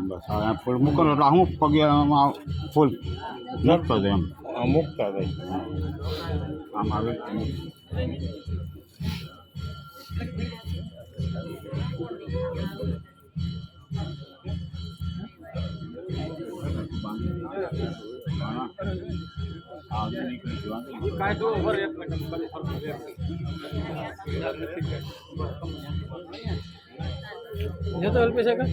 બસ હવે ફૂલ મૂકો એટલે હું પગે ફૂલ મૂકતો જાય એમ મૂકતા જાય આમ આવે तो अल्पेश है का